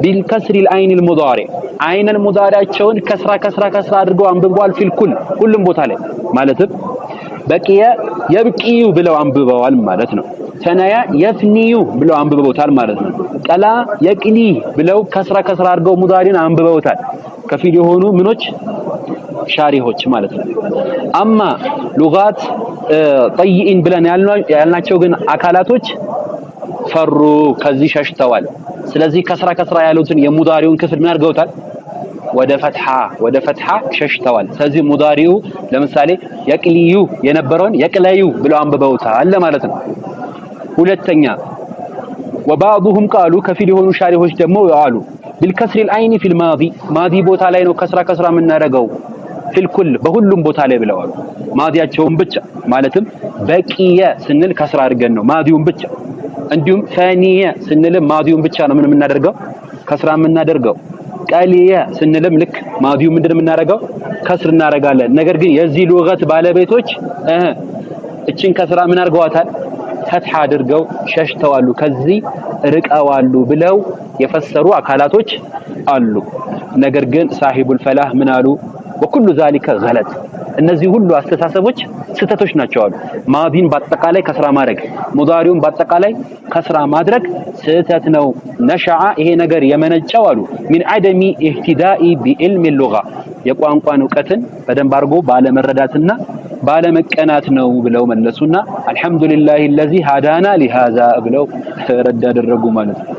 ቢልከስሪል አይኒል ሙዳሪ አይነል ሙዳሪያቸውን ከስራ አድርገው አንብበዋል። ፊል ሁሉም ቦታ ላይ ማለትም በቂየ የብቂዩ ብለው አንብበዋል ማለት ነው። ፈናያ የፍኒዩ ብለው አንብበውታል ማለት ነው። ቀላ የቅሊ ብለው ከስራ አድርገው ሙዳሪን አንብበውታል። ከፊል የሆኑ ምኖች ሻሪሖች ማለት ነው። አማ ሉጋት ጠይኢን ብለን ያልናቸው ግን አካላቶች ፈሩ ከዚህ ሸሽተዋል። ስለዚህ ከስራ ያሉትን የሙዳሪውን ክፍል ምን አድርገውታል? ወደ ፈትሐ ሸሽተዋል። ስለዚህ ሙዳሪው ለምሳሌ የቅሊዩ የነበረውን የቅለዩ ብለው አንብበውታል ለማለት ነው። ሁለተኛ ወባዕዱሁም ቃሉ ከፊል የሆኑ ሻሪሖች ደግሞ አሉ ቢልከስሪል አይኒ ፊል ማዲ ቦታ ላይ ነው ከስራ የምናደርገው ፊልኩል በሁሉም ቦታ ላይ ብለዋል። ማዲያቸውን ብቻ ማለትም በቂየ ስንል ከስራ አድርገን ነው ማዲውን ብቻ። እንዲሁም ፈኒየ ስንልም ማዲውን ብቻ ነው ምን የምናደርገው ከስራ የምናደርገው። ቀሊየ ስንልም ልክ ማዲው ምንድን የምናደርገው ከስር እናደርጋለን። ነገር ግን የዚህ ሉገት ባለቤቶች እችን ከስራ ምን አድርገዋታል? ፈትሐ አድርገው ሸሽተዋሉ፣ ከዚህ ርቀዋሉ ብለው የፈሰሩ አካላቶች አሉ። ነገር ግን ሳሂቡል ፈላህ ምን አሉ? ወኩሉ ዛሊከ ገለጥ እነዚህ ሁሉ አስተሳሰቦች ስተቶች ናቸው አሉ። ማዲን በአጠቃላይ ከስራ ማድረግ ሙዳሪውን በአጠቃላይ ከስራ ማድረግ ስተት ነው። ነሸዓ ይሄ ነገር የመነጨው አሉ ሚን አደሚ ኢህቲዳኢ ቢዕልም ሉጋ የቋንቋን እውቀትን በደንብ አድርጎ ባለመረዳትና ባለመቀናት ነው ብለው መለሱና አልহামዱሊላሂ الذي هدانا لهذا ብለው ረድ አደረጉ ማለት ነው።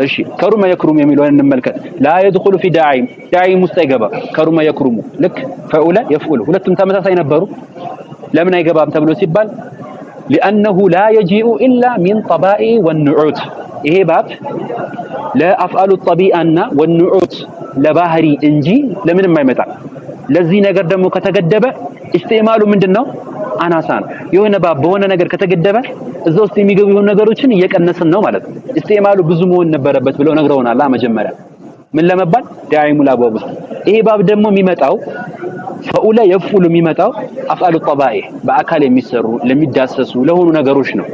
እሺ ከሩመ የክሩም የሚለውን እንመልከት። ላ يدخل في ዳዒም ውስጥ አይገባ። ከሩመ የክሩሙ ልክ ፈዑለ የፍዑሉ ሁለቱም ተመሳሳይ ነበሩ። ለምን አይገባም ተብሎ ሲባል لأنه لا يجيء إلا من طبائع والنعوت ይሄ ባብ ለአፍዓሉ ጠቢአና ወንዑት ለባህሪ እንጂ ለምንም አይመጣም። ለዚህ ነገር ደግሞ ከተገደበ ኢስቲማሉ ምንድነው አናሳ ነው። የሆነ ባብ በሆነ ነገር ከተገደበ እዛ ውስጥ የሚገቡ የሆኑ ነገሮችን እየቀነስን ነው ማለት ነው። ኢስቲማሉ ብዙ መሆን ነበረበት ብለው ነግረውናል መጀመሪያ ምን ለመባል ዳዒሙል አብዋብ ውስጥ። ይሄ ባብ ደግሞ የሚመጣው ፈኡለ የፍዑሉ የሚመጣው አፍዓሉ ጠባኢ በአካል የሚሰሩ ለሚዳሰሱ ለሆኑ ነገሮች ነው።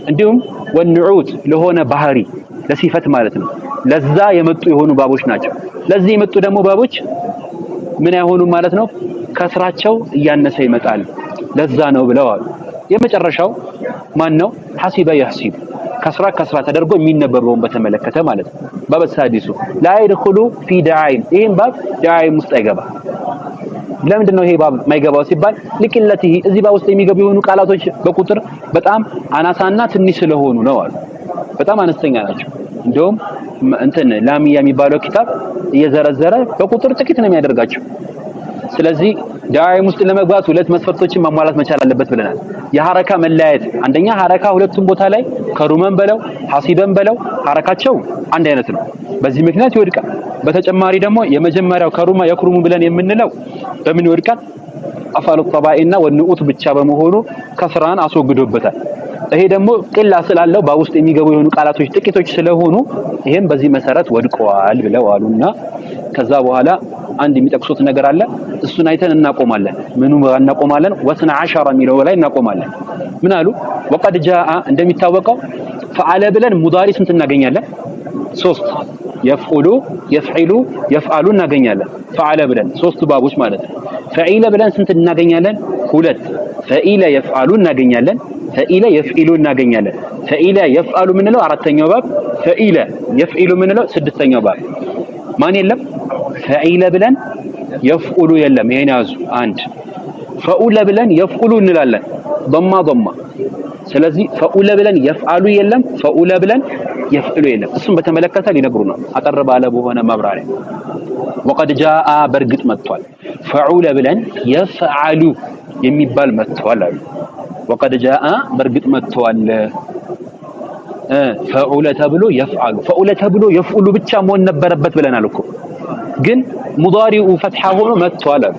እንዲሁም ወንዑት ለሆነ ባህሪ ለሲፈት ማለት ነው። ለዛ የመጡ የሆኑ ባቦች ናቸው። ለዚህ የመጡ ደግሞ ባቦች ምን አይሆኑ ማለት ነው ከስራቸው እያነሰ ይመጣል። ለዛ ነው ብለዋል። የመጨረሻው ማን ነው? ሐሲበ ይህሲብ ከስራ ተደርጎ የሚነበበውን በተመለከተ ማለት ነው። ባብ ሳዲሱ ላ ይድኹሉ ፊ ዳዓይም ይሄን ባብ ዳዓይም ውስጥ አይገባ። ለምንድነው ይሄ ባብ ማይገባው ሲባል ለቂለቲሂ እዚህ ባብ ውስጥ የሚገቡ የሆኑ ቃላቶች በቁጥር በጣም አናሳና ትንሽ ስለሆኑ ነው አሉ። በጣም አነስተኛ ናቸው። እንደውም እንትን ላሚያ የሚባለው ኪታብ እየዘረዘረ በቁጥር ጥቂት ነው የሚያደርጋቸው። ስለዚህ ዳዓይም ውስጥ ለመግባት ሁለት መስፈርቶችን ማሟላት መቻል አለበት ብለናል። የሐረካ መለያየት፣ አንደኛ ሐረካ ሁለቱም ቦታ ላይ ከሩመን በለው ሐሲበን በለው ሐረካቸው አንድ አይነት ነው። በዚህ ምክንያት ይወድቃል። በተጨማሪ ደግሞ የመጀመሪያው ከሩመ የክሩሙ ብለን የምንለው በምን ይወድቃል? አፍዓሉ ጠባኢና ወንዑት ብቻ በመሆኑ ከስራን አስወግዶበታል። ይሄ ደግሞ ቂላ ስላለው በውስጥ የሚገቡ የሆኑ ቃላቶች ጥቂቶች ስለሆኑ ይሄም በዚህ መሰረት ወድቀዋል ብለው አሉና ከዛ በኋላ አንድ የሚጠቅሱት ነገር አለ። እሱን አይተን እናቆማለን። ምኑ እናቆማለን? ወስነ ዐሸረ የሚለው ላይ እናቆማለን። ምን አሉ? ወቀድ ጃአ እንደሚታወቀው ፈዓለ ብለን ሙዳሪ ስንት እናገኛለን? 3 የፍዑሉ የፍዒሉ የፍዓሉ እናገኛለን። ፈዓለ ብለን 3 ባቦች ማለት ነው። ፈዒለ ብለን ስንት እናገኛለን? 2 ፈኢለ የፍዓሉ እናገኛለን። ፈኢለ የፍዒሉ እናገኛለን። ፈኢለ የፍዓሉ ምንለው አራተኛው ባብ፣ ፈኢለ የፍዒሉ ምንለው ስድስተኛው ባብ። ማን የለም? ፈኢለ ብለን የፍዑሉ የለም። ይሄን ያዙ። አንድ ፈኡለ ብለን የፍዑሉ እንላለን ضማ። ስለዚህ ፈኡለ ብለን የፍዓሉ የለም፣ ፈኡለ ብለን የፍዑሉ የለም። እሱም በተመለከተ ሊነግሩ ነው አጠር ባለ በሆነ ማብራሪያ። ወቀድ ጃአ በርግጥ መጥቷል። ፈዑለ ብለን የፍዓሉ የሚባል መጥቷል አሉ። ወቀድ ጃአ በርግጥ መጥቷል። ፈዑለ ተብሎ የፍዓሉ ፈዑለ ተብሎ የፍዑሉ ብቻ መሆን ነበረበት ብለናል እኮ ግን ሙዳሪኡ ፈትሐ ሆኖ መጥቷል አሉ።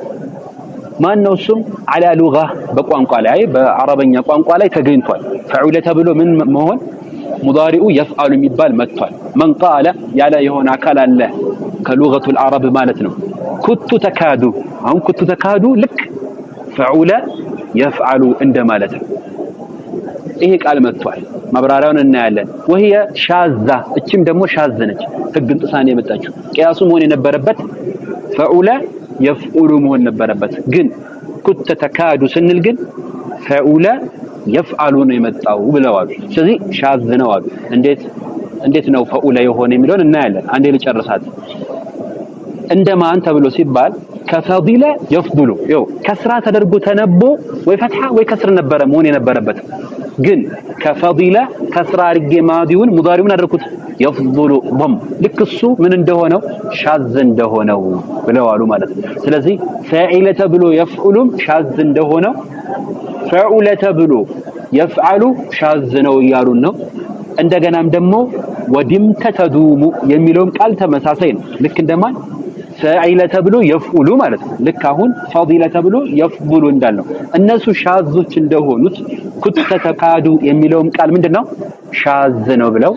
ማን ነው እሱም? አላ ሉጋ በቋንቋ ላይ በአረበኛ ቋንቋ ላይ ተገኝቷል። ፈዑለ ተብሎ ምን መሆን ሙዳሪኡ የፍዓሉ የሚባል መጥቷል። መን ቃለ ያለ የሆነ አካል አለ ከሉገቱል አረብ ማለት ነው። ኩቱ ተካዱ አሁን ኩቱ ተካዱ ልክ ፈዑለ የፍዓሉ እንደማለት ነው። ይሄ ቃል መጥቷል። ማብራሪያውን እናያለን። ወህየ ሻዛ እችም ደግሞ ሻዝ ነች። ህግን ጥሳኔ የመጣችው ቂያሱ መሆን የነበረበት ፈዑለ የፍዑሉ መሆን ነበረበት። ግን ኩተ ተካዱ ስንል ግን ፈዑለ የፍዓሉ ነው የመጣው ብለዋል። ስለዚህ ሻዝ ነው አሉ። እንዴት ነው ፈዑለ የሆነ የሚለውን እናያለን። አንዴ ልጨርሳት። እንደማን ተብሎ ሲባል ከፈዲለ የፍዱሉ ይኸው ከስራ ተደርጎ ተነቦ ወይ ፈትሐ ወይ ከስር ነበረ መሆን የነበረበት ግን ከፈዲለ ከስራ አድርጌ ማዲውን ሙዳሪውን አደረኩት የፍዱሉ ضم ልክ እሱ ምን እንደሆነው ሻዝ እንደሆነው ብለዋሉ ማለት ነው። ስለዚህ ፈዒለ ተብሎ የፍዑሉም ሻዝ እንደሆነው ፈዑለ ተብሎ የፍዓሉ ሻዝ ነው እያሉን ነው። እንደገናም ደግሞ ወዲምተ ተዱሙ የሚለውም ቃል ተመሳሳይ ነው። ልክ እንደማን ፈዒለ ተብሎ የፍዑሉ ማለት ነው። ልክ አሁን ፈዲለ ተብሎ የፍዱሉ እንዳልነው እነሱ ሻዞች እንደሆኑት ኩተ ተካዱ የሚለውም ቃል ምንድነው ሻዝ ነው ብለው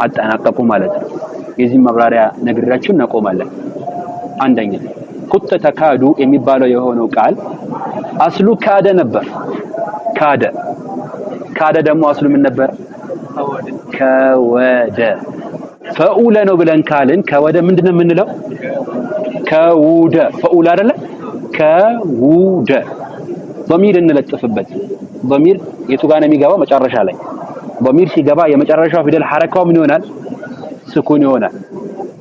አጠናቀቁ ማለት ነው። የዚህ ማብራሪያ ነግራችሁ እናቆማለን። አንደኛ ኩተ ተካዱ የሚባለው የሆነው ቃል አስሉ ካደ ነበር። ካደ ደግሞ አስሉ ምን ነበር? ከወደ። ፈዑለ ነው ብለን ካልን ከወደ ምንድነው የምንለው? ከውደ። ፈዑለ አይደለ? ከውደ ضمير እንለጥፍበት። ضمير የቱ ጋር ነው የሚገባው? መጨረሻ ላይ ضمير ሲገባ የመጨረሻው ፊደል ሐረካው ምን ይሆናል? ስኩን ይሆናል።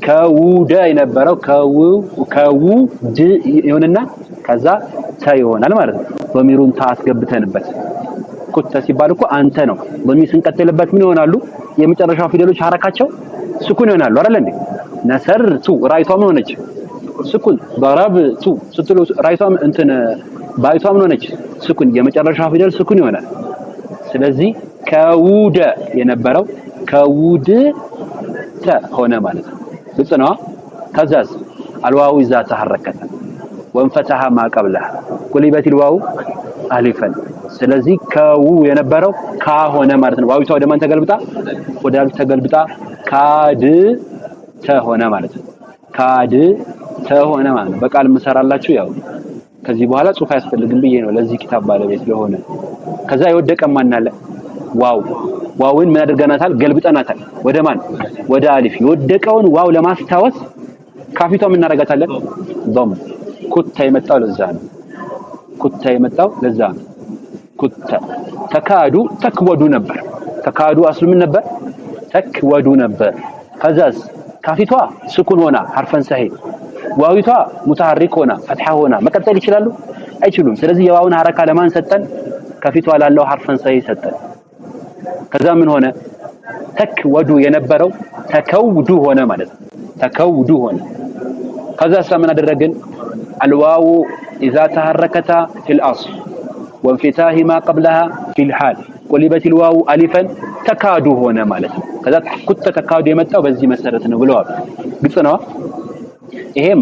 ከውደ የነበረው ከውድ ይሆንና ከዛ ተ ይሆናል ማለት ነው። ضميሩን ታስገብተንበት ኩተ ሲባል እኮ አንተ ነው ضميር ስንቀጥልበት ምን ይሆናሉ የመጨረሻው ፊደሎች ሐረካቸው ስኩን ይሆናሉ አይደል እንዴ ነሰርቱ ራይቷ ምን ሆነች ስኩን ضربቱ ስትሉ ራይቷ እንትን ባይቷ ምን ሆነች ስኩን የመጨረሻው ፊደል ስኩን ይሆናል ስለዚህ ከውደ የነበረው ከውድ ሆነ ማለት ነው ግልጽ ነው ከዛስ الواو اذا تحركت وانفتح ما قبلها قلبت الواو الفا ስለዚህ ከው የነበረው ካ ሆነ ማለት ነው ዋዊቷ ወደ ማን ተገልብጣ ወደ አልፍ ተገልብጣ ካድ ተሆነ ማለት ነው ካድ ተሆነ ማለት ነው በቃል መሰራላችሁ ያው ከዚህ በኋላ ጽሁፍ ያስፈልግም ብዬ ነው ለዚህ ኪታብ ባለቤት ለሆነ ከዛ የወደቀ ማን አለ ዋውን ምን አድርገናታል ገልብጠናታል ወደ ማን ወደ አሊፍ የወደቀውን ዋው ለማስታወስ ካፊቷ ምን እናረጋታለን ضم ኩታ የመጣው ለዛ ነው ኩታ የመጣው ለዛ ነው ኩታ ተካዱ ተክወዱ ነበር ተካዱ አስሉ ምን ነበር ተክወዱ ነበር ከዛስ ካፊቷ ስኩን ሆና ሐርፈን ሰሂህ ዋዊቷ ሙተሐሪክ ሆና ፈትሐ ሆና መቀጠል ይችላሉ አይችሉም ስለዚህ የዋውን ሐረካ ለማን ሰጠን ከፊቷ ላለው ሐርፈን ሰሂህ ሰጠን ከዛ ምን ሆነ ተክወዱ የነበረው ተከውዱ ሆነ ማለት ተከውዱ ሆነ ከዛ ሰምን አደረግን الواو اذا تحركت في الاصل وانفتاح ما قبلها في الحال قلبت الواو الفا ተካዱ ሆነ ማለት ከዛ ኩተ ተካዱ የመጣው በዚህ መሰረት ነው ብለዋል ግልጽ ነው ይሄም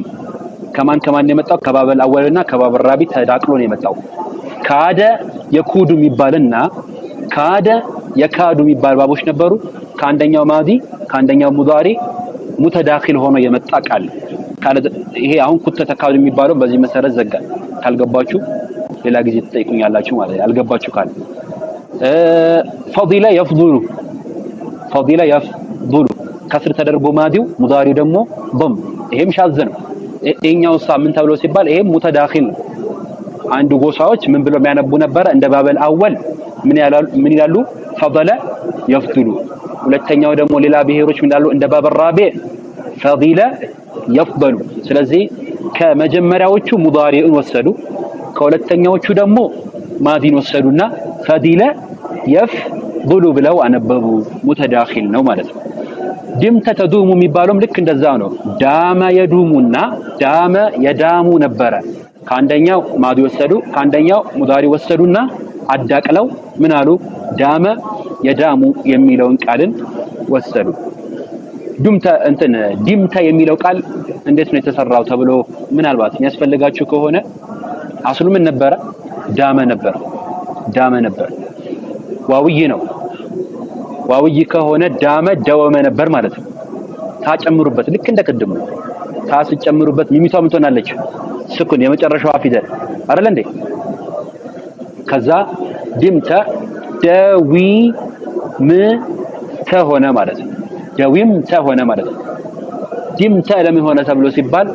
ከማን የመጣው ከባበል አወልና ከባበል ራቢ ተዳቅሎ ነው የመጣው ካደ የኩዱ የሚባልና ካደ የካዱ የሚባል ባቦች ነበሩ ከአንደኛው ማዲ ከአንደኛው ሙዳሪ ሙተዳኺል ሆኖ የመጣ ቃል ይሄ አሁን ኩተ ተካዱ የሚባለው በዚህ መሰረት ዘጋ ካልገባችሁ ሌላ ጊዜ ትጠይቁኛላችሁ ማለት ነው አልገባችሁ ካል ፈዲላ يفضل ከስር ተደርጎ ማዲው ሙዳሪው ደግሞ ضم ይሄም ሻዝ ነው እኛው ሳምን ተብሎ ሲባል ይሄም ሙተዳኺል አንዱ ጎሳዎች ምን ብለው የሚያነቡ ነበር እንደ ባበል አወል ምን ይላሉ ፈضለ يفضل ሁለተኛው ደግሞ ሌላ ብሔሮች ምን ይላሉ እንደ ባበል ራቢ ፈዲላ يفضل ስለዚህ ከመጀመሪያዎቹ ሙዳሪውን ወሰዱ ከሁለተኛዎቹ ደግሞ ማዲን ወሰዱና ፈዲላ يفضل ብለው አነበቡ ሙተዳኺል ነው ማለት ነው ድምተ ተዱሙ የሚባለውም ልክ እንደዛው ነው ዳማ የዱሙና ዳማ የዳሙ ነበረ ከአንደኛው ማዲ ወሰዱ ከአንደኛው ሙዳሪ ወሰዱና አዳቅለው ምን አሉ ዳማ የዳሙ የሚለውን ቃልን ወሰዱ ድምተ የሚለው ቃል እንዴት ነው የተሰራው ተብሎ ምናልባት የሚያስፈልጋችሁ ከሆነ አስሉ ምን ነበረ ዳማ ነበር ዋውይ ነው ዋውይ ከሆነ ዳመ ደወመ ነበር ማለት ነው ታጨምሩበት ልክ እንደቀደሙ ታስጨምሩበት ሚሚቷ ምን ትሆናለች ስኩን የመጨረሻዋ ፊደል አይደል እንዴ ከዛ ድምተ ደዊ ም ተሆነ ማለት ነው ደዊም ተሆነ ማለት ነው ድምተ ለምን ሆነ ተብሎ ሲባል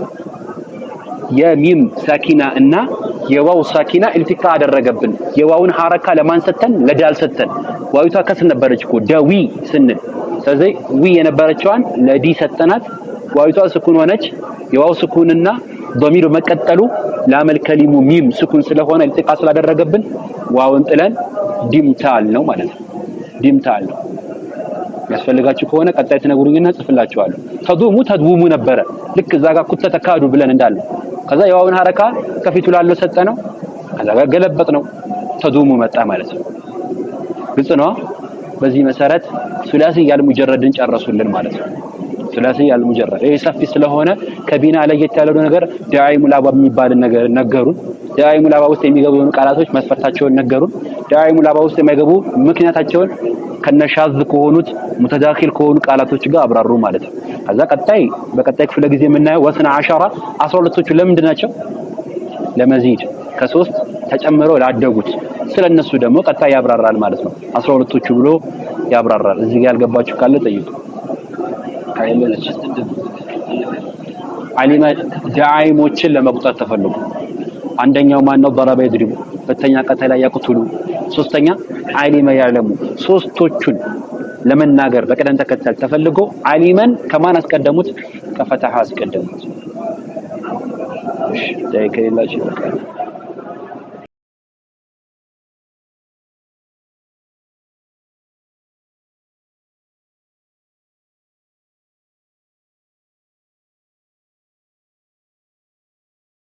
የሚም ሳኪና እና የዋው ሳኪና ኢልቲቃ አደረገብን የዋውን ሐረካ ለማን ሰተን ለዳል ሰተን ዋዊቷ ከስር ነበረች እኮ ደዊ ስንል ስለዚህ ዊ የነበረችዋን ለዲ ሰተናት ዋዊቷ ስኩን ሆነች የዋው ስኩንና ضمير መቀጠሉ ላመል ከሊሙ ሚም ስኩን ስለሆነ ኢልቲቃ ስላደረገብን ዋውን ጥለን ዲምታል ነው ማለት ነው ዲምታል ነው ያስፈልጋችሁ ከሆነ ቀጣይ ተነግሩኝና ጽፍላችኋለሁ ተድውሙ ነበረ ልክ እዛ ጋር ኩተ ተካዱ ብለን እንዳለ ከዛ የዋውን ሐረካ ከፊቱ ላለው ሰጠነው ከዛ ጋር ገለበጥ ነው ተድውሙ መጣ ማለት ነው ግልጽ ነው በዚህ መሰረት ሱላሲ ያልሙጀረድን ጨረሱልን ማለት ነው ሱላሲ ያልሙጀረድ ይሄ ሰፊ ስለሆነ ከቢና ለየት ያለው ነገር ዳዒ ሙላባ የሚባል ነገር ነገሩን ዳዒ ሙላባ ውስጥ የሚገቡ ቃላቶች መስፈርታቸውን ነገሩን ዳዒ ሙላባ ውስጥ የማይገቡ ምክንያታቸውን ከነሻዝ ከሆኑት ሙተዳኺል ከሆኑ ቃላቶች ጋር አብራሩ ማለት ነው ከዛ በቀጣይ ክፍለ ጊዜ የምናየው ወስና 12ቶቹ ለምንድን ናቸው ለመዚድ ከ3 ተጨምረው ላደጉት ስለነሱ ደግሞ ቀጣይ ያብራራል ማለት ነው 12ቶቹ ብሎ ያብራራል እዚህ ጋር ያልገባችሁ ካለ ጠይቁ አሊማ ዳዒሞችን ለመቁጠር ተፈልጉ አንደኛው ማን ነው ضرب يضرب ሁለተኛ ቀተላ ያቁቱሉ ሶስተኛ አሊማ ያለሙ ሶስቶቹን ለመናገር በቀደም ተከተል ተፈልጎ አሊመን ከማን አስቀደሙት ከፈተሃ አስቀደሙት እሺ ዳይከላችሁ